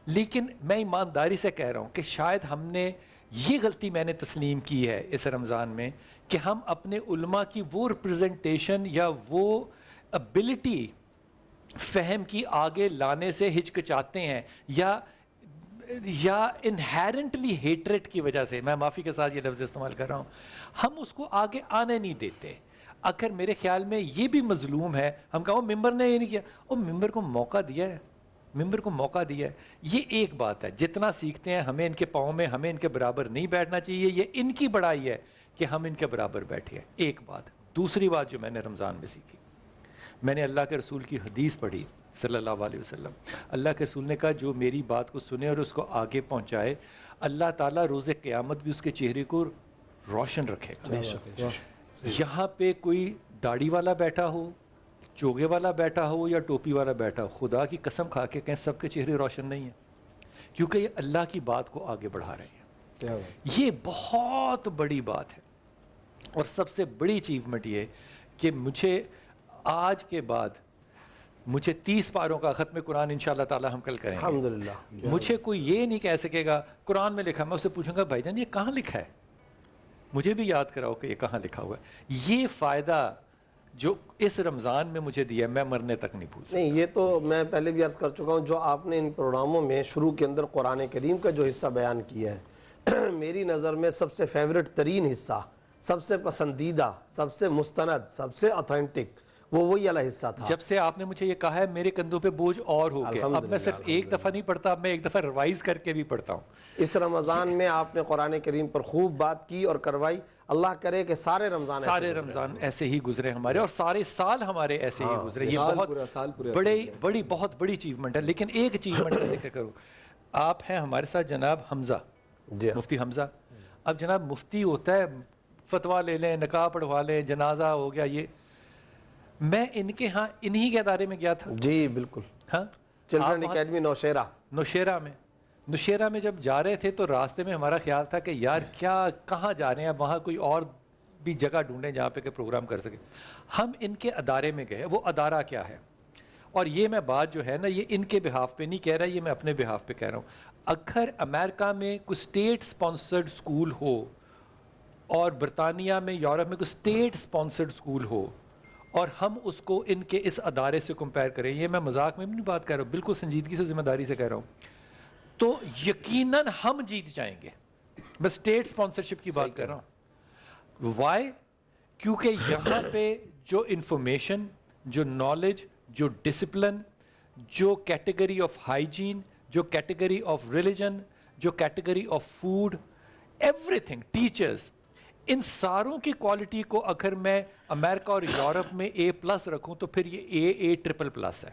لیکن میں ایمانداری سے کہہ رہا ہوں کہ شاید ہم نے یہ غلطی میں نے تسلیم کی ہے اس رمضان میں کہ ہم اپنے علماء کی وہ ریپرزنٹیشن یا وہ ابیلٹی فہم کی آگے لانے سے ہچکچاتے ہیں یا انہیرنٹلی ہیٹریٹ کی وجہ سے، میں معافی کے ساتھ یہ لفظ استعمال کر رہا ہوں، ہم اس کو آگے آنے نہیں دیتے. اگر میرے خیال میں یہ بھی مظلوم ہے، ہم کہو ممبر نے یہ نہیں کیا، وہ ممبر کو موقع دیا ہے، ممبر کو موقع دیا ہے. یہ ایک بات ہے، جتنا سیکھتے ہیں ہمیں ان کے پاؤں میں ہمیں ان کے برابر نہیں بیٹھنا چاہیے، یہ ان کی بڑائی ہے کہ ہم ان کے برابر بیٹھے ہیں. ایک بات. دوسری بات جو میں نے رمضان میں سیکھی، میں نے اللہ کے رسول کی حدیث پڑھی صلی اللہ علیہ وسلم. اللہ کے رسول نے کہا جو میری بات کو سنے اور اس کو آگے پہنچائے، اللہ تعالیٰ روز قیامت بھی اس کے چہرے کو روشن رکھے گا. یہاں پہ کوئی داڑھی والا بیٹھا ہو، چوگے والا بیٹھا ہو یا ٹوپی والا بیٹھا ہو، خدا کی قسم کھا کے کہیں سب کے چہرے روشن نہیں ہیں، کیونکہ یہ اللہ کی بات کو آگے بڑھا رہے ہیں. یہ بہت بڑی بات ہے. اور سب سے بڑی اچیومنٹ یہ کہ مجھے آج کے بعد مجھے 30 پاروں کا ختم قرآن انشاءاللہ تعالی ہم کل کریں گے الحمدللہ. مجھے کوئی یہ نہیں کہہ سکے گا قرآن میں لکھا، میں اسے پوچھوں گا بھائی جان یہ کہاں لکھا ہے، مجھے بھی یاد کراؤ کہ یہ کہاں لکھا ہوا ہے. یہ فائدہ جو اس رمضان میں مجھے دیا میں مرنے تک نہیں بھول سکتا. نہیں، یہ تو میں پہلے بھی عرض کر چکا ہوں، جو آپ نے ان پروگراموں میں شروع کے اندر قرآن کریم کا جو حصہ بیان کیا ہے میری نظر میں سب سے فیوریٹ ترین حصہ، سب سے پسندیدہ، سب سے مستند، سب سے اتھینٹک وہ وہی والا حصہ تھا. جب سے آپ نے مجھے یہ کہا ہے میرے کندھوں پہ بوجھ اور ہو گیا. اب میں صرف ایک دفعہ نہیں پڑھتا، اب میں ایک دفعہ ریوائز کر کے بھی پڑھتا ہوں. اس رمضان میں آپ نے قرآن کریم پر خوب بات کی اور کروائی. اللہ کرے کہ سارے رمضان ایسے ہی گزرے ہمارے، اور سارے سال ہمارے ایسے ہی گزرے. یہ بہت بڑی اچیومنٹ ہے. لیکن ایک اچیومنٹ کا ذکر کروں، آپ ہیں ہمارے ساتھ جناب حمزہ، مفتی حمزہ. اب جناب مفتی ہوتا ہے فتویٰ لے لیں، نکاح پڑھوا لیں، جنازہ ہو گیا. یہ میں ان کے ہاں انہی کے ادارے میں گیا تھا. جی بالکل. ہاں، چلڈرن اکیڈمی نوشیرہ میں جب جا رہے تھے تو راستے میں ہمارا خیال تھا کہ یار کہاں جا رہے ہیں، وہاں کوئی اور بھی جگہ ڈھونڈیں جہاں پہ کہ پروگرام کر سکے. ہم ان کے ادارے میں گئے. وہ ادارہ کیا ہے، اور یہ میں بات جو ہے نا یہ ان کے بہاف پہ نہیں کہہ رہا، یہ میں اپنے بہاف پہ کہہ رہا ہوں. اگر امریکہ میں کوئی اسٹیٹ سپانسرڈ اسکول ہو اور برطانیہ میں، یورپ میں کوئی اسٹیٹ سپانسرڈ اسکول ہو، اور ہم اس کو ان کے اس ادارے سے کمپیئر کریں، یہ میں مذاق میں بھی نہیں بات کر رہا ہوں، بالکل سنجیدگی سے ذمہ داری سے کہہ رہا ہوں، تو یقیناً ہم جیت جائیں گے. میں اسٹیٹ سپانسرشپ کی بات کر رہا ہوں. وائی؟ کیونکہ یہاں پہ جو انفارمیشن، جو نالج، جو ڈسپلن، جو کیٹیگری آف ہائیجین، جو کیٹیگری آف ریلیجن، جو category of food, everything, teachers, ان ساروں کی کوالٹی کو اگر میں امریکہ اور یورپ میں A+ رکھوں تو پھر یہ A++ ہے.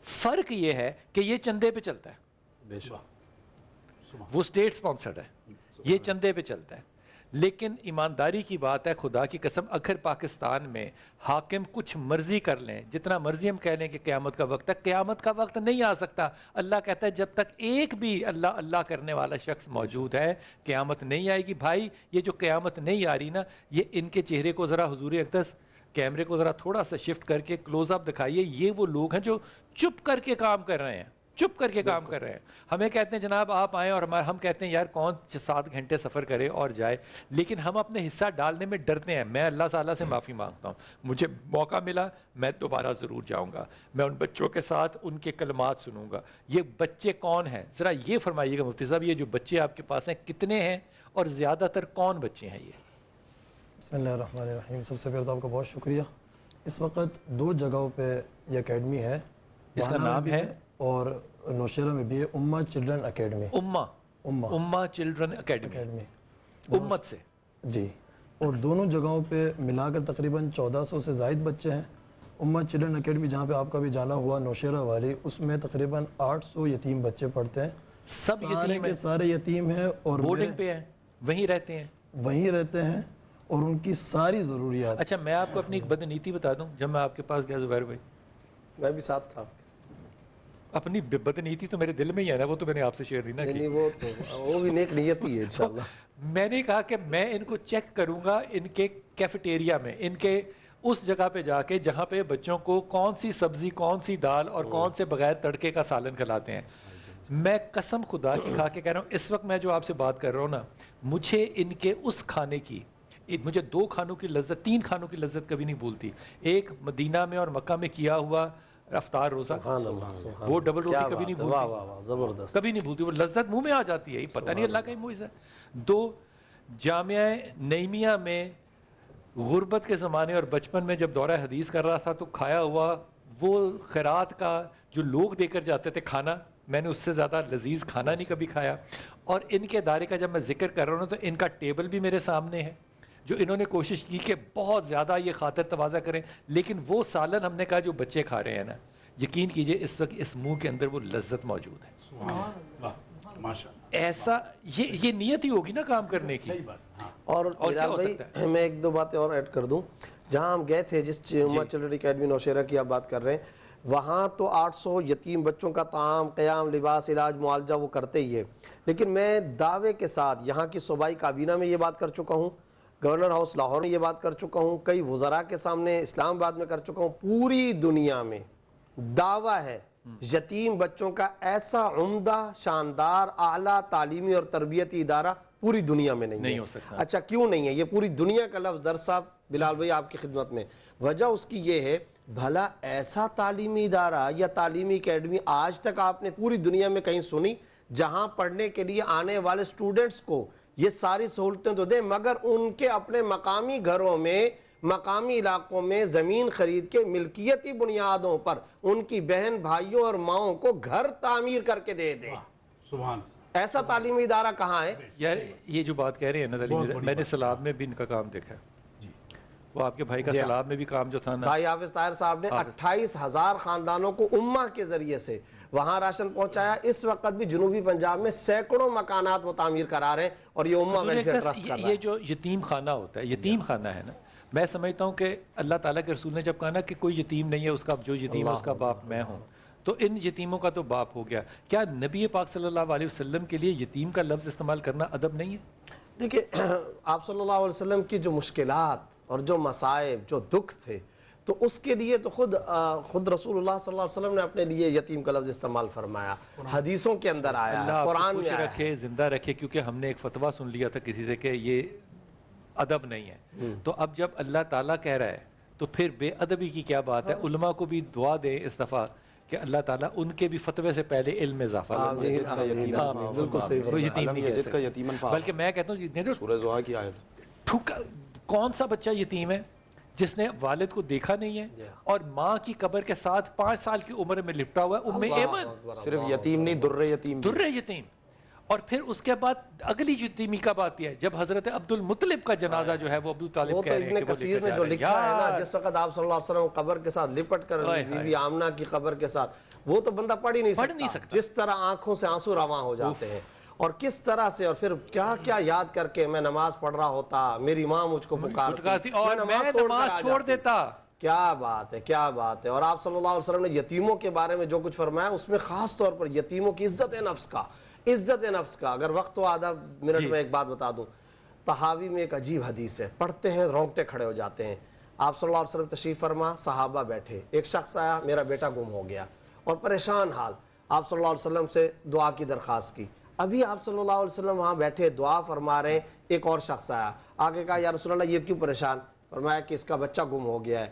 فرق یہ ہے کہ یہ چندے پہ چلتا ہے، وہ اسٹیٹ سپانسرڈ ہے، یہ چندے پہ چلتا ہے. لیکن ایمانداری کی بات ہے، خدا کی قسم، اگر پاکستان میں حاکم کچھ مرضی کر لیں، جتنا مرضی ہم کہہ لیں کہ قیامت کا وقت ہے، قیامت کا وقت نہیں آ سکتا. اللہ کہتا ہے جب تک ایک بھی اللہ کرنے والا شخص موجود ہے قیامت نہیں آئے گی. بھائی یہ جو قیامت نہیں آ رہی نا، یہ ان کے چہرے کو ذرا حضور اقدس کیمرے کو ذرا تھوڑا سا شفٹ کر کے کلوز اپ دکھائیے. یہ وہ لوگ ہیں جو چپ کر کے کام کر رہے ہیں، چپ کر کے کام کر رہے ہیں. ہمیں کہتے ہیں جناب آپ آئیں، اور ہم کہتے ہیں یار کون 7 گھنٹے سفر کرے اور جائے، لیکن ہم اپنے حصہ ڈالنے میں ڈرتے ہیں. میں اللہ تعالیٰ سے معافی مانگتا ہوں، مجھے موقع ملا میں دوبارہ ضرور جاؤں گا، میں ان بچوں کے ساتھ ان کے کلمات سنوں گا. یہ بچے کون ہیں ذرا یہ فرمائیے گا مفتی صاحب، یہ جو بچے آپ کے پاس ہیں کتنے ہیں اور زیادہ تر کون بچے ہیں؟ یہ بسم اللہ الرحمن الرحیم. سب سے پہلے تو آپ کا بہت شکریہ. اس وقت 2 جگہوں پہ یہ اکیڈمی ہے، اس کا نام ہے اور نوشیرہ میں بھی ہے امہ چلڈرن اکیڈمی. امہ چلڈرن اکیڈمی امت سے جی. اور دونوں جگہوں پہ ملا کر تقریباً 1400 سے زائد بچے ہیں. امہ چلڈرن اکیڈمی جہاں پہ آپ کا بھی جانا ہوا نوشیرہ والی، اس میں تقریباً 800 یتیم بچے پڑھتے ہیں. سب یتیم کے سارے یتیم ہیں اور بورڈنگ پہ ہیں، وہیں رہتے ہیں اور ان کی ساری ضروریات. اچھا میں آپ کو اپنی ایک بدنیتی بتا دوں، جب میں آپ کے پاس گیا زبیر بھائی، میں بھی ساتھ تھا. اپنی بدنیتی تو میرے دل میں ہی ہے نا، وہ تو میں نے آپ سے شیئر نہیں نا کی. وہ بھی نیک نیتی ہے انشاءاللہ. میں نے کہا کہ میں ان کو چیک کروں گا ان کے کیفیٹیریا میں، ان کے اس جگہ پہ جا کے جہاں پہ بچوں کو کون سی سبزی، کون سی دال اور کون سے بغیر تڑکے کا سالن کھلاتے ہیں. میں قسم خدا کی کھا کے کہہ رہا ہوں، اس وقت میں جو آپ سے بات کر رہا ہوں نا، مجھے ان کے اس کھانے کی، مجھے 2 کھانوں کی لذت، 3 کھانوں کی لذت کبھی نہیں بھولتی. ایک مدینہ میں اور مکہ میں کیا ہوا افطار روزہ، وہ ڈبل روٹی کبھی نہیں واہ واہ واہ زبردست. کبھی نہیں بھولتی، وہ لذت منہ میں آ جاتی ہے، پتہ نہیں اللہ کا ہی معجزہ ہے. 2 جامعہ نعیمیہ میں غربت کے زمانے اور بچپن میں جب دورہ حدیث کر رہا تھا تو کھایا ہوا وہ خیرات کا جو لوگ دے کر جاتے تھے کھانا، میں نے اس سے زیادہ لذیذ کھانا نہیں کبھی کھایا. اور ان کے ادارے کا جب میں ذکر کر رہا ہوں تو ان کا ٹیبل بھی میرے سامنے ہے، جو انہوں نے کوشش کی کہ بہت زیادہ یہ خاطر تواضع کریں، لیکن وہ سالن ہم نے کہا جو بچے کھا رہے ہیں نا، یقین کیجئے اس وقت اس منہ کے اندر وہ لذت موجود ہے. ایسا یہ نیت ہی ہوگی نا کام کرنے کی. اور کیا بلال ہو بھائی سکتا ہے؟ میں 1-2 باتیں اور ایڈ کر دوں. جہاں ہم گئے تھے، جس امت چلڈرن اکیڈمی نوشہرہ کی آپ بات کر رہے ہیں، وہاں تو 800 یتیم بچوں کا طعام، قیام، لباس، علاج، معالجہ وہ کرتے ہی ہے. لیکن میں دعوے کے ساتھ یہاں کی صوبائی کابینہ میں یہ بات کر چکا ہوں، گورنر ہاؤس لاہور میں یہ بات کر چکا ہوں، کئی وزراء کے سامنے اسلام آباد میں کر چکا ہوں، پوری دنیا میں دعویٰ ہے یتیم بچوں کا ایسا عمدہ، شاندار، اعلیٰ تعلیمی اور تربیتی ادارہ پوری دنیا میں نہیں ہو سکتا. اچھا کیوں نہیں ہے؟ یہ پوری دنیا کا لفظ در صاحب بلال بھائی آپ کی خدمت میں، وجہ اس کی یہ ہے، بھلا ایسا تعلیمی ادارہ یا تعلیمی اکیڈمی آج تک آپ نے پوری دنیا میں کہیں سنی جہاں پڑھنے کے لیے آنے والے سٹوڈنٹس کو یہ ساری سہولتیں تو دیں، مگر ان کے اپنے مقامی گھروں میں، مقامی علاقوں میں زمین خرید کے ملکیتی بنیادوں پر ان کی بہن بھائیوں اور ماؤں کو گھر تعمیر کر کے دے دیں. سبحان. ایسا تعلیمی ادارہ کہاں ہے؟ یار یہ جو بات کہہ رہے ہیں نا علی مرزا، میں نے سلاب میں بھی ان کا کام دیکھا ہے. وہ آپ کے بھائی کا سلاب میں بھی کام جو تھا نا، بھائی حافظ طاہر صاحب نے 28,000 خاندانوں کو امہ کے ذریعے سے وہاں راشن پہنچایا. اس وقت بھی جنوبی پنجاب میں سینکڑوں مکانات وہ تعمیر کرا رہے ہیں، اور یہ امہ ویلفیئر ٹرسٹ کر رہا ہے. یہ جو یتیم خانہ ہوتا ہے، یتیم خانہ ہے نا، میں سمجھتا ہوں کہ اللہ تعالیٰ کے رسول نے جب کہا نا کہ کوئی یتیم نہیں ہے اس کا، جو یتیم ہے اس کا باپ میں ہوں، تو ان یتیموں کا تو باپ ہو گیا. کیا نبی پاک صلی اللہ علیہ وسلم کے لیے یتیم کا لفظ استعمال کرنا ادب نہیں ہے؟ دیکھیں آپ صلی اللہ علیہ وسلم کی جو مشکلات اور جو مصائب، جو دکھ تھے، تو اس کے لیے تو خود رسول اللہ صلی اللہ علیہ وسلم نے اپنے لیے یتیم کا لفظ استعمال فرمایا، حدیثوں کے اندر آیا ہے، اللہ قرآن خوش میں آیا ہے. رکھے، زندہ رکھے، کیونکہ ہم نے ایک فتویٰ سن لیا تھا کسی سے کہ یہ ادب نہیں ہے. تو اب جب اللہ تعالیٰ کہہ رہا ہے تو پھر بے ادبی کی کیا بات ہے؟ علماء کو بھی دعا دیں اس دفعہ کہ اللہ تعالیٰ ان کے بھی فتوے سے پہلے علم میں اضافہ آمین، آمین، آمین، بالکل صحیح وہ یتیم نہیں کہہ کا یتیمن سکتے. بلکہ میں کہتا ہوں سورہ زحا کی آیت، کون سا بچہ یتیم ہے جس نے والد کو دیکھا نہیں ہے اور ماں کی قبر کے ساتھ 5 سال کی عمر میں لپٹا ہوا ہے؟ ام ایمن صرف یتیم نہیں، در یتیم بھی. در یتیم. اور پھر اس کے بعد اگلی یتیمی کب آتی ہے؟ جب حضرت عبد المطلب کا جنازہ جو ہے وہ ابو طالب وہ کہہ تو رہے ہیں ابن کہ وہ کثیر لے نے کر جو جا رہے ہیں. لکھا ہے نا، یار جس وقت آپ صلی اللہ علیہ وسلم قبر کے ساتھ لپٹ کر بی بی آمنہ کی قبر کے ساتھ، وہ تو بندہ پڑھ ہی نہیں سکتا. جس طرح آنکھوں سے آنسو رواں ہو جاتے ہیں، اور کس طرح سے، اور پھر کیا کیا یاد کر کے میں نماز پڑھ رہا ہوتا، میری ماں مجھ کو پکارتی اور میں نماز چھوڑ دیتا. کیا بات ہے، کیا بات ہے. اور آپ صلی اللہ علیہ وسلم نے یتیموں کے بارے میں جو کچھ فرمایا، اس میں خاص طور پر یتیموں کی عزت نفس کا اگر وقت ہو آدھا منٹ میں ایک بات بتا دوں. طحاوی میں ایک عجیب حدیث ہے، پڑھتے ہیں رونگٹے کھڑے ہو جاتے ہیں. آپ صلی اللہ علیہ وسلم تشریف فرما، صحابہ بیٹھے، ایک شخص آیا، میرا بیٹا گم ہو گیا، اور پریشان حال. آپ صلی اللہ علیہ وسلم سے دعا کی درخواست کی. ابھی آپ صلی اللہ علیہ وسلم وہاں بیٹھے دعا فرما رہے ہیں، ایک اور شخص آیا، آگے کہا یا رسول اللہ یہ کیوں پریشان؟ فرمایا کہ اس کا بچہ گم ہو گیا ہے.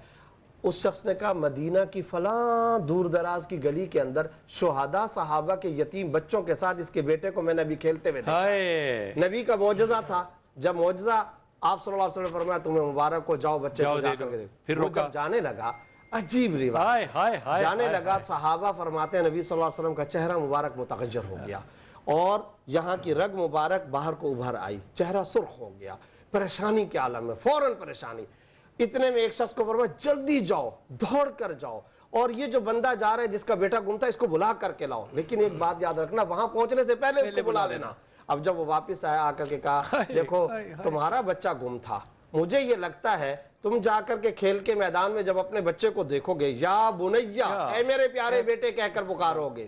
اس شخص نے کہا مدینہ کی فلاں دور دراز کی گلی کے اندر شہداء صحابہ کے یتیم بچوں کے ساتھ اس کے بیٹے کو میں نے ابھی کھیلتے ہوئے دیکھا. نبی کا معجزہ تھا. جب معجزہ آپ صلی اللہ علیہ وسلم فرمایا تمہیں مبارک کو، جاؤ بچے کو جا کر کے دیکھو. پھر وہ جب جانے لگا، عجیب روایت، جانے لگا، صحابہ فرماتے ہیں نبی صلی اللہ علیہ وسلم کا چہرہ مبارک متغیر ہو گیا، اور یہاں کی رگ مبارک باہر کو ابھر آئی، چہرہ سرخ ہو گیا، پریشانی کے عالم میں، فوراً پریشانی. اتنے میں ایک شخص کو فرمایا جلدی جاؤ، دوڑ کر جاؤ، اور یہ جو بندہ جا رہا ہے جس کا بیٹا گم تھا اس کو بلا کر کے لاؤ. لیکن ایک بات یاد رکھنا، وہاں پہنچنے سے پہلے اس کو بلا لینا. اب جب وہ واپس آیا، آ کر کے کہا دیکھو تمہارا بچہ گم تھا، مجھے یہ لگتا ہے تم جا کر کے کھیل کے میدان میں جب اپنے بچے کو دیکھو گے، یا بنیا، اے میرے پیارے بیٹے کہہ کر پکارو گے،